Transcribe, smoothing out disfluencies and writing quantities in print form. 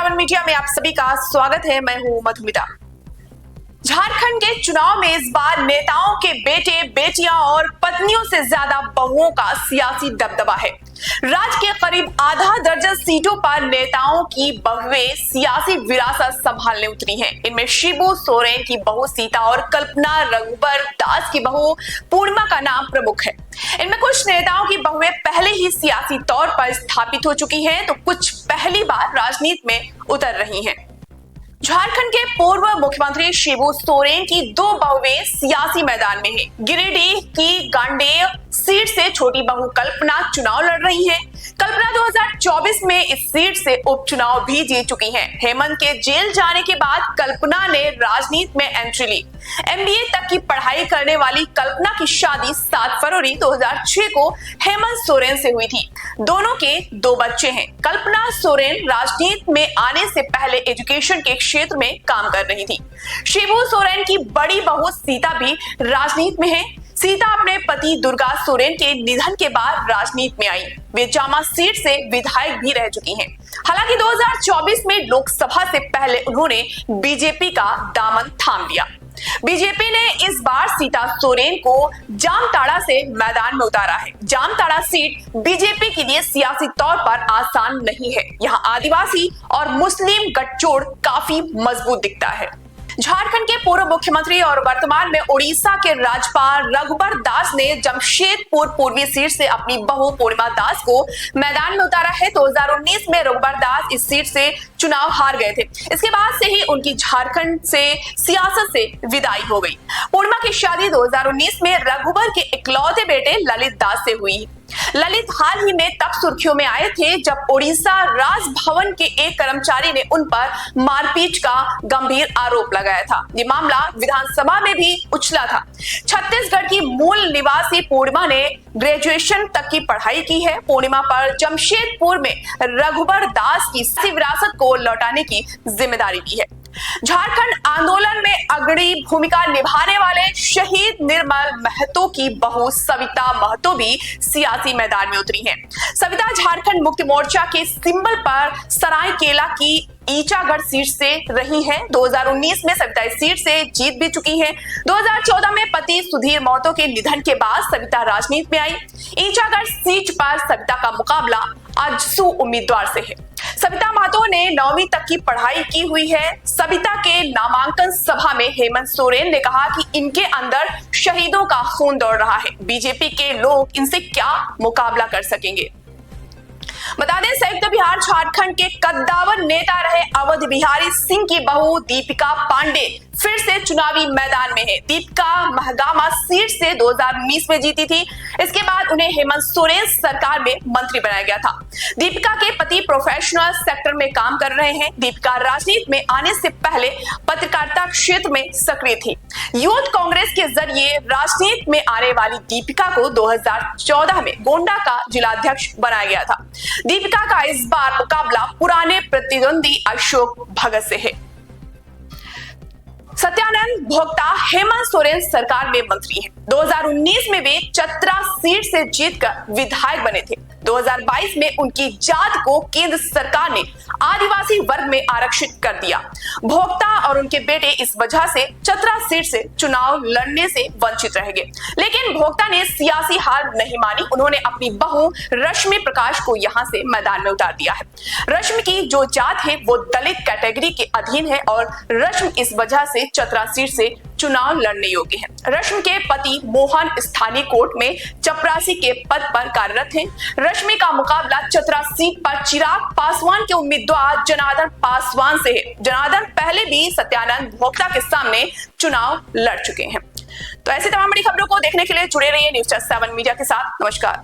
7 media में आप सभी का स्वागत है। मैं हूं मधुमिता। झारखंड के चुनाव में इस बार नेताओं के बेटे बेटियां और पत्नियों से ज्यादा बहुओं का सियासी दबदबा है। राज्य के करीब आधा दर्जन सीटों पर नेताओं की बहुएं सियासी विरासत संभालने उतरी हैं। इनमें शिबू सोरेन की बहू सीता और कल्पना रघुबर दास की बहू पूर्णिमा का नाम प्रमुख है। इनमें कुछ नेताओं की बहुएं पहले ही सियासी तौर पर स्थापित हो चुकी हैं, तो कुछ पहली बार राजनीति में उतर रही हैं। झारखंड के पूर्व मुख्यमंत्री शिबू सोरेन की दो बहुएं सियासी मैदान में हैं। गिरिडीह की गांडेय सीट से छोटी बहू कल्पना चुनाव लड़ रही हैं। कल्पना 2024 में इस सीट से उपचुनाव भी जीत चुकी हैं। हेमंत के जेल जाने के बाद कल्पना ने राजनीति में एंट्री ली। MBA तक की पढ़ाई करने वाली कल्पना की शादी 7 फरवरी 2006 को हेमंत सोरेन से हुई थी। दोनों के 2 बच्चे हैं। कल्पना सोरेन राजनीति में आने से पहले एजुकेशन के क्षेत्र में काम कर रही थी। शिबू सोरेन की बड़ी बहू सीता भी राजनीति में है। सीता अपने पति दुर्गा सोरेन के निधन के बाद राजनीति में आई। वे जामा सीट से विधायक भी रह चुकी हैं। हालांकि 2024 में लोकसभा से पहले उन्होंने बीजेपी का दामन थाम लिया। बीजेपी ने इस बार सीता सोरेन को जामताड़ा से मैदान में उतारा है। जामताड़ा सीट बीजेपी के लिए सियासी तौर पर आसान नहीं है। यहाँ आदिवासी और मुस्लिम गठजोड़ काफी मजबूत दिखता है। झारखंड के पूर्व मुख्यमंत्री और वर्तमान में उड़ीसा के राज्यपाल रघुबर दास ने जमशेदपुर पूर्वी सीट से अपनी बहू पूर्णिमा दास को मैदान में उतारा है। 2019 में रघुबर दास इस सीट से चुनाव हार गए थे। इसके बाद से ही उनकी झारखंड से सियासत से विदाई हो गई। पूर्णिमा की शादी 2019 में रघुबर के इकलौते बेटे ललित दास से हुई। ललित हाल ही में तब सुर्खियों में आए थे जब उड़ीसा राजभवन के एक कर्मचारी ने उन पर मारपीट का गंभीर आरोप लगाया था। ये मामला विधानसभा में भी उछला था। छत्तीसगढ़ की मूल निवासी पूर्णिमा ने ग्रेजुएशन तक की पढ़ाई की है। पूर्णिमा पर जमशेदपुर में रघुबर दास की विरासत को लौटाने की जिम्मेदारी भी है। झारखंड आंदोलन में अग्रणी भूमिका निभाने वाले शहीद निर्मल महतो की बहू सविता महतो भी सियासी मैदान में उतरी हैं। सविता झारखंड मुक्ति मोर्चा के सिंबल पर सरायकेला की ईचागढ़ सीट से रही हैं। 2019 में सविता इस सीट से जीत भी चुकी हैं। 2014 में पति सुधीर महतो के निधन के बाद सविता राजनीति में आई। ईचागढ़ सीट पर सविता का मुकाबला आजसू उम्मीदवार से है। सविता महतो ने 9वीं तक की पढ़ाई की हुई है। सविता के नामांकन सभा में हेमंत सोरेन ने कहा कि इनके अंदर शहीदों का खून दौड़ रहा है। बीजेपी के लोग इनसे क्या मुकाबला कर सकेंगे। बता दें, संयुक्त बिहार झारखंड के कद्दावर नेता रहे अवध बिहारी सिंह की बहू दीपिका पांडे फिर से चुनावी मैदान में है। दीपिका महगामा सीट से 2019 में जीती थी। इसके बाद उन्हें हेमंत सोरेन सरकार में मंत्री बनाया गया था। दीपिका के पति प्रोफेशनल सेक्टर में काम कर रहे हैं। दीपिका राजनीति में आने से पहले पत्रकारिता क्षेत्र में सक्रिय थी। यूथ कांग्रेस के जरिए राजनीति में आने वाली दीपिका को 2014 में गोंडा का जिलाध्यक्ष बनाया गया था। दीपिका का इस बार मुकाबला पुराने प्रतिद्वंदी अशोक भगत से है। सत्यानंद भोक्ता हेमंत सोरेन सरकार में मंत्री हैं। 2019 में वे चतरा सीट से जीतकर विधायक बने थे। 2022 में उनकी जात को केंद्र सरकार ने आदिवासी वर्ग में आरक्षित कर दिया। भोक्ता और उनके बेटे इस वजह से चतरा सीट से चुनाव लड़ने से वंचित रह गए। लेकिन भोक्ता ने सियासी हार नहीं मानी। उन्होंने अपनी बहू रश्मि प्रकाश को यहां से मैदान में उतार दिया है। रश्मि की जो जात है वो दलित कैटेगरी के अधीन है और रश्मि इस वजह से चतरा सीट से चुनाव लड़ने योग्य है। रश्मि के पति मोहन स्थानीय कोर्ट में चपरासी के पद पर कार्यरत हैं। रश्मि का मुकाबला चतरा सीट पर चिराग पासवान के उम्मीदवार जनार्दन पासवान से है। जनार्दन पहले भी सत्यानंद भोक्ता के सामने चुनाव लड़ चुके हैं। तो ऐसी तमाम बड़ी खबरों को देखने के लिए जुड़े रहिए न्यूज़ 7 मीडिया के साथ। नमस्कार।